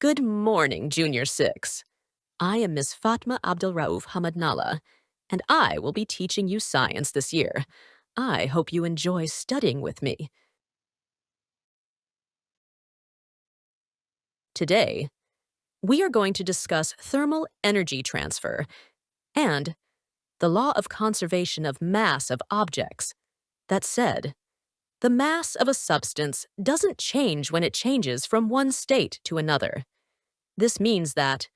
Good morning, Junior 6. I am Miss Fatma Abdelraouf Hamadnallah, and I will be teaching you science this year. I hope you enjoy studying with me. Today, we are going to discuss thermal energy transfer and the law of conservation of mass of objects. That said, the mass of a substance doesn't change when it changes from one state to another. This means that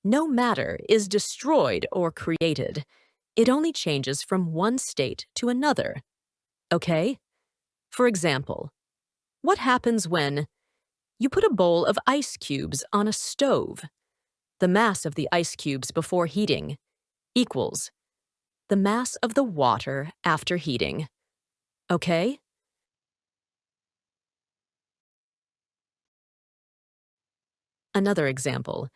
no matter is destroyed or created. It only changes from one state to another. Okay? For example, what happens when you put a bowl of ice cubes on a stove? The mass of the ice cubes before heating equals the mass of the water after heating. Okay? Another example.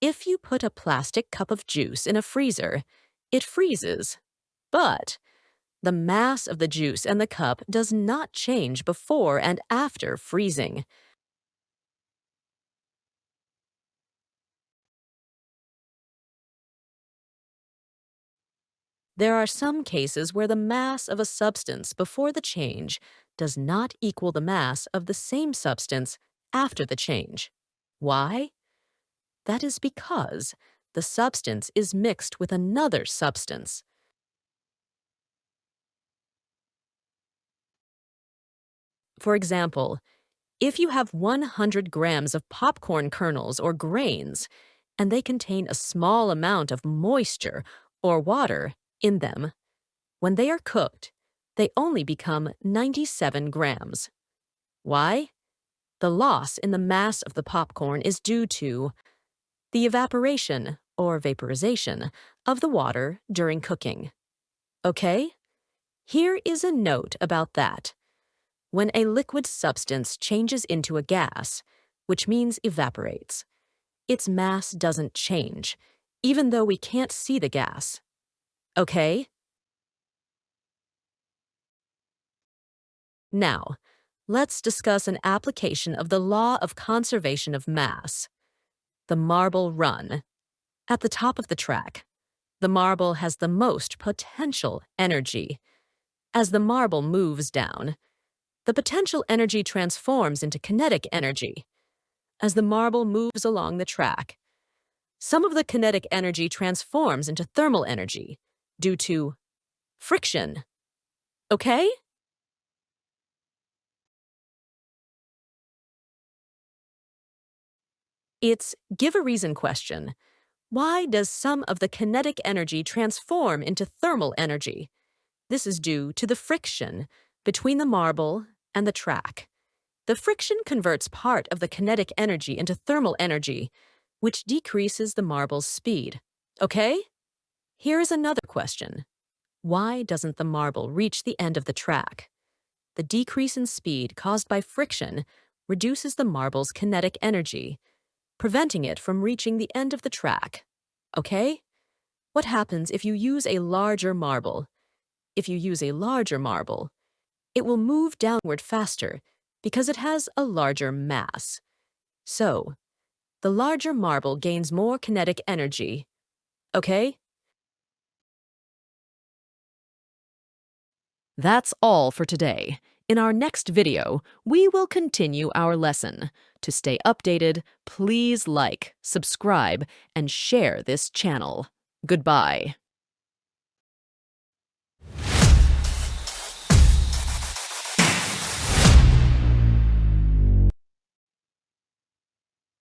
If you put a plastic cup of juice in a freezer, it freezes. But the mass of the juice and the cup does not change before and after freezing. There are some cases where the mass of a substance before the change does not equal the mass of the same substance after the change. Why? That is because the substance is mixed with another substance. For example, if you have 100 grams of popcorn kernels or grains, and they contain a small amount of moisture or water in them, when they are cooked, they only become 97 grams. Why? The loss in the mass of the popcorn is due to the evaporation or vaporization of the water during cooking. Okay? Here is a note about that. When a liquid substance changes into a gas, which means evaporates, its mass doesn't change, even though we can't see the gas. Okay? Now, let's discuss an application of the law of conservation of mass. The marble run. At the top of the track, the marble has the most potential energy. As the marble moves down, the potential energy transforms into kinetic energy. As the marble moves along the track, some of the kinetic energy transforms into thermal energy due to friction. Okay? It's give a reason question. Why does some of the kinetic energy transform into thermal energy? This is due to the friction between the marble and the track. The friction converts part of the kinetic energy into thermal energy, which decreases the marble's speed. Okay? Here is another question. Why doesn't the marble reach the end of the track? The decrease in speed caused by friction reduces the marble's kinetic energy, preventing it from reaching the end of the track. Okay? What happens if you use a larger marble? If you use a larger marble, it will move downward faster because it has a larger mass. So, the larger marble gains more kinetic energy. Okay? That's all for today. In our next video, we will continue our lesson. To stay updated, please like, subscribe, and share this channel. Goodbye.